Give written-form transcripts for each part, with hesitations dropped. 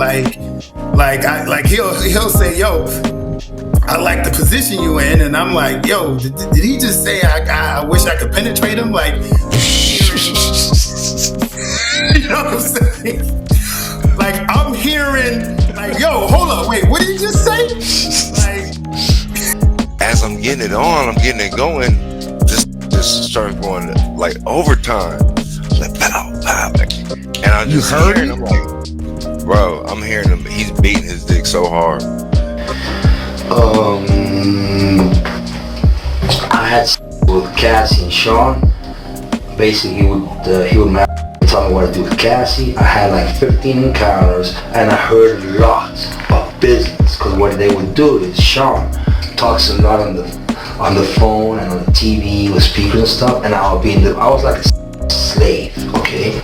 Like he'll say, yo, I like the position you in, and I'm like, yo, did he just say I wish I could penetrate him? Like, you know what I'm saying? Like, I'm hearing, like, yo, hold up, wait, what did he just say? Like, as I'm getting it on, I'm getting it going, just starts going like overtime, like pow pow, like, and I'm just hearing him like, bro, I'm hearing him, he's beating his dick so hard. I had with Cassie and Sean. Basically, he would tell me what to do with Cassie. I had like 15 encounters, and I heard a lot of business. Cause what they would do is Sean talks a lot on the phone and on the TV with speakers and stuff, and I was like a slave, okay,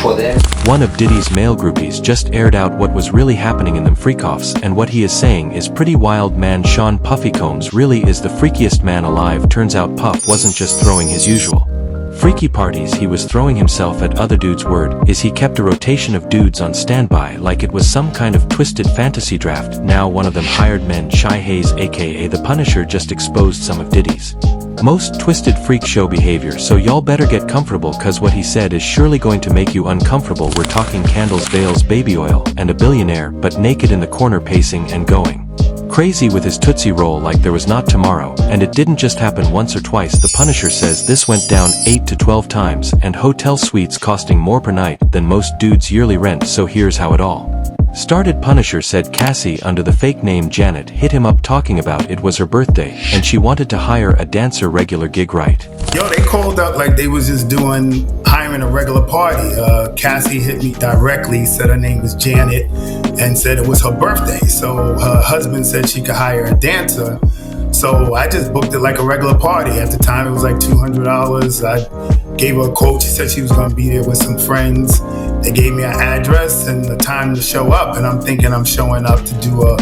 for them. One of Diddy's male groupies just aired out what was really happening in them freak-offs, and what he is saying is pretty wild. Man, Sean Puffy Combs really is the freakiest man alive. Turns out Puff wasn't just throwing his usual freaky parties, he was throwing himself at other dudes. Word is he kept a rotation of dudes on standby like it was some kind of twisted fantasy draft. Now one of them hired men. Shy Hayes aka The Punisher just exposed some of Diddy's most twisted freak show behavior, so y'all better get comfortable, cause what he said is surely going to make you uncomfortable. We're talking candles, veils, baby oil, and a billionaire, but naked in the corner pacing and going crazy with his Tootsie Roll like there was not tomorrow. And it didn't just happen once or twice. The Punisher says this went down 8 to 12 times, and hotel suites costing more per night than most dudes' yearly rent. So here's how it all started. Punisher said Cassie, under the fake name Janet, hit him up talking about it was her birthday and she wanted to hire a dancer. Regular gig, right? Yo, they called up like they was just hiring a regular party. Cassie hit me directly, said her name was Janet, and said it was her birthday. So her husband said she could hire a dancer. So I just booked it like a regular party. At the time, it was like $200. I gave her a quote. She said she was going to be there with some friends. They gave me an address and the time to show up. And I'm thinking I'm showing up to do a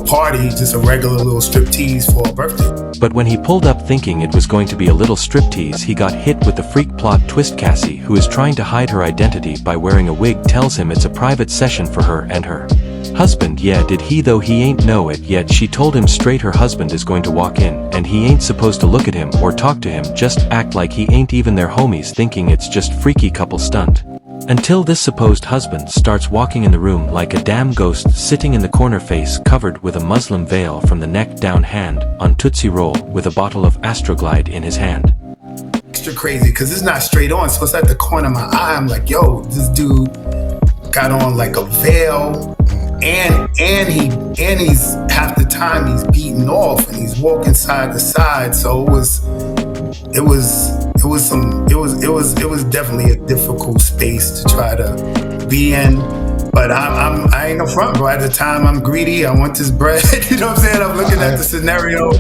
party, just a regular little striptease for a birthday. But when he pulled up thinking it was going to be a little striptease, he got hit with the freak plot twist. Cassie, who is trying to hide her identity by wearing a wig, tells him it's a private session for her and her husband. Yeah, did he though? He ain't know it yet. She told him straight her husband is going to walk in, and he ain't supposed to look at him or talk to him, just act like he ain't even their homies, thinking it's just freaky couple stunt. Until this supposed husband starts walking in the room like a damn ghost, sitting in the corner, face covered with a Muslim veil from the neck down, hand on Tootsie Roll with a bottle of Astroglide in his hand. Extra crazy because it's not straight on, so it's at the corner of my eye. I'm like, yo, this dude got on like a veil, and he's half the time he's beating off and he's walking side to side. So it was definitely a difficult space to try to be in. But I ain't no front, bro. At the time, I'm greedy. I want this bread. You know what I'm saying? I'm looking at the scenario.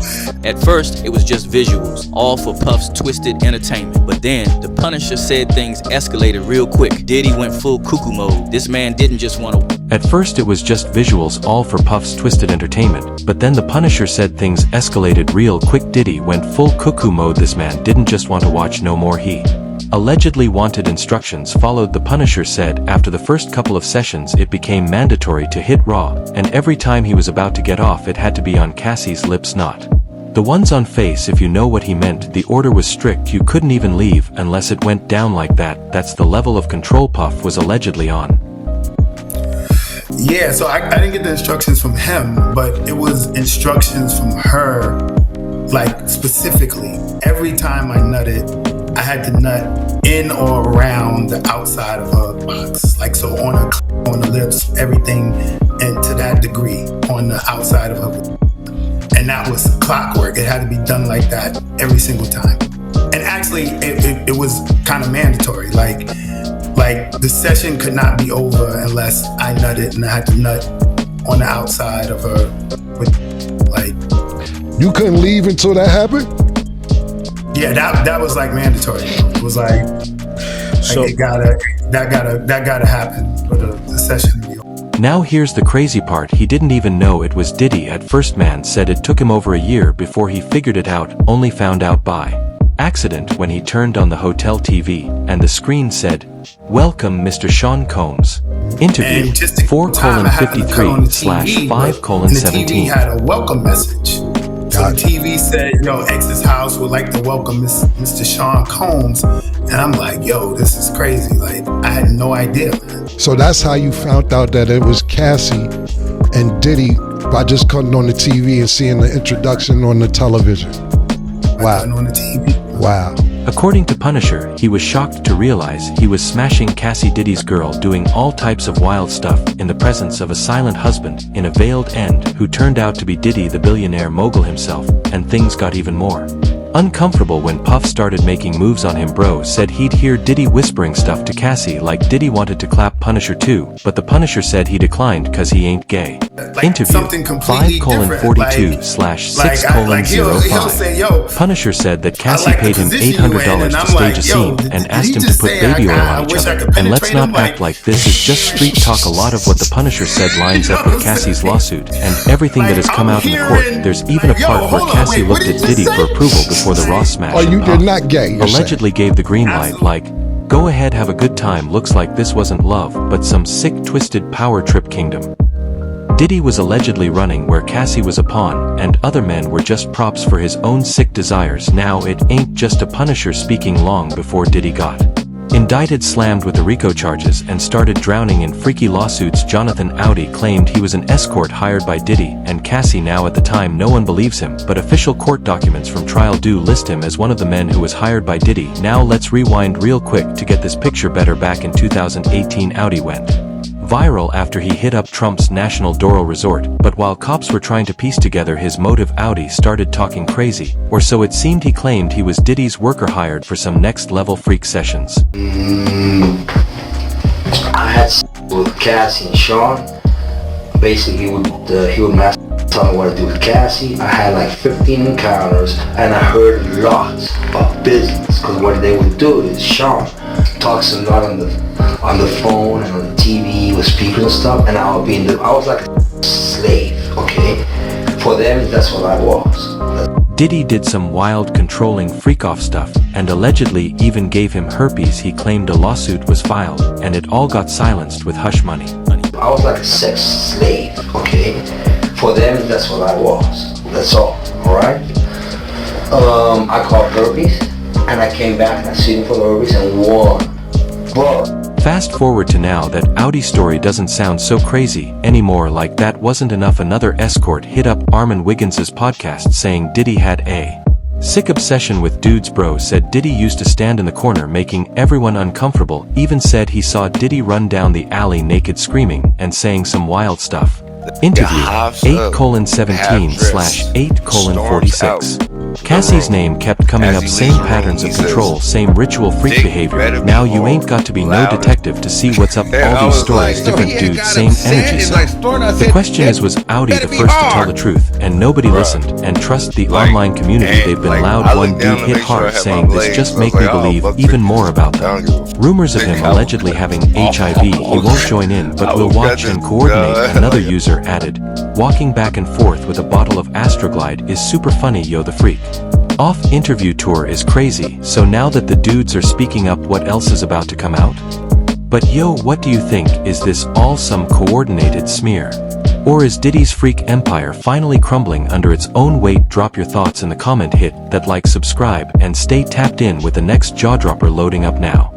At first, it was just visuals, all for Puff's twisted entertainment. But then, the Punisher said things escalated real quick. Diddy went full cuckoo mode. This man didn't just want to... At first it was just visuals, all for Puff's twisted entertainment. But then the Punisher said things escalated real quick. Diddy went full cuckoo mode. This man didn't just want to watch no more. He allegedly wanted instructions followed. The Punisher said after the first couple of sessions it became mandatory to hit raw, and every time he was about to get off it had to be on Cassie's lips, not the ones on face. If you know what he meant, the order was strict. You couldn't even leave unless it went down like that. That's the level of control Puff was allegedly on. Yeah, so I didn't get the instructions from him, but it was instructions from her, like specifically. Every time I nutted, I had to nut in or around the outside of her box. Like, so on the lips, everything, and to that degree on the outside of her. And that was clockwork. It had to be done like that every single time. And actually, it was kind of mandatory. Like the session could not be over unless I nutted, and I had to nut on the outside of her. You couldn't leave until that happened? Yeah, that was like mandatory. It was like so, that gotta happen for the session to be over. Now here's the crazy part. He didn't even know it was Diddy at first. Man said it took him over a year before he figured it out, only found out by accident when he turned on the hotel TV and the screen said, "Welcome Mr. Sean Combs." Interview And just to keep time, I happened to cut on the TV, but and the TV 4:53/5:17. had a welcome message. So the TV said, yo, X's house would like to welcome Mr. Sean Combs. And I'm like, yo, this is crazy. Like, I had no idea, man. So that's how you found out that it was Cassie and Diddy by just cutting on the TV and seeing the introduction on the television. Wow. On the TV. Wow. According to Punisher, he was shocked to realize he was smashing Cassie Diddy's girl, doing all types of wild stuff in the presence of a silent husband in a veiled end who turned out to be Diddy the billionaire mogul himself, and things got even more uncomfortable when Puff started making moves on him. Bro said he'd hear Diddy whispering stuff to Cassie like Diddy wanted to clap Punisher too, but the Punisher said he declined cause he ain't gay. Like Interview something completely different. 5:42/6:05. say, yo, Punisher said that I Cassie like the paid him position you in, $800 and to I'm stage like, a yo, scene did and he asked him to just put say baby I oil got- I on each wish I other. could And let's penetrate him? not act like this is just street talk. A lot of what the Punisher said lines up with Cassie's lawsuit and everything that has come out in the court. There's even a part where Cassie looked at Diddy for approval before the Raw smash. Oh, you and did Puff not gay, you're allegedly gave the green light like, go ahead, have a good time. Looks like this wasn't love, but some sick twisted power trip kingdom. Diddy was allegedly running where Cassie was a pawn, and other men were just props for his own sick desires. Now it ain't just a Punisher speaking. Long before Diddy got indicted, slammed with the RICO charges, and started drowning in freaky lawsuits, Jonathan Audi claimed he was an escort hired by Diddy and Cassie. Now at the time no one believes him, but official court documents from trial do list him as one of the men who was hired by Diddy. Now let's rewind real quick to get this picture better. Back in 2018, Audi went viral after he hit up Trump's National Doral Resort, but while cops were trying to piece together his motive, Audi started talking crazy, or so it seemed. He claimed he was Diddy's worker hired for some next-level freak sessions. I had with Cassie and Sean. Basically, he would tell me what to do with Cassie. I had like 15 encounters, and I heard lots of business. Because what they would do is Sean talks a lot on the phone and on the TV with speakers and stuff, and I was like a slave. Okay, for them that's what I was. Diddy did some wild, controlling, freak-off stuff, and allegedly even gave him herpes. He claimed a lawsuit was filed, and it all got silenced with hush money. I was like a sex slave, okay? For them, that's what I was. That's all, alright? I caught herpes, and I came back and I sued him for the herpes and won. But Fast forward to now, that Audi story doesn't sound so crazy anymore. Like that wasn't enough, another escort hit up Armin Wiggins's podcast saying Diddy had a sick obsession with dudes. Bro said Diddy used to stand in the corner making everyone uncomfortable, even said he saw Diddy run down the alley naked screaming and saying some wild stuff. Interview 8:17/8:46. Cassie's name kept coming up, same patterns of control, same ritual freak behavior. Now you ain't got to be no detective to see what's up. All these stories, different dudes, same energy. The question is, was Audi the first to tell the truth and nobody listened? And trust the online community, they've been loud. One dude hit hard saying this just make me believe even more about them. Rumors of him allegedly having HIV, he won't join in but will watch and coordinate. Another user added, walking back and forth with a bottle of Astroglide is super funny, yo the freak. Off interview tour is crazy. So now that the dudes are speaking up, what else is about to come out? But yo, what do you think? Is this all some coordinated smear? Or is Diddy's freak empire finally crumbling under its own weight? Drop your thoughts in the comment, hit that like, subscribe, and stay tapped in with the next jaw dropper loading up now.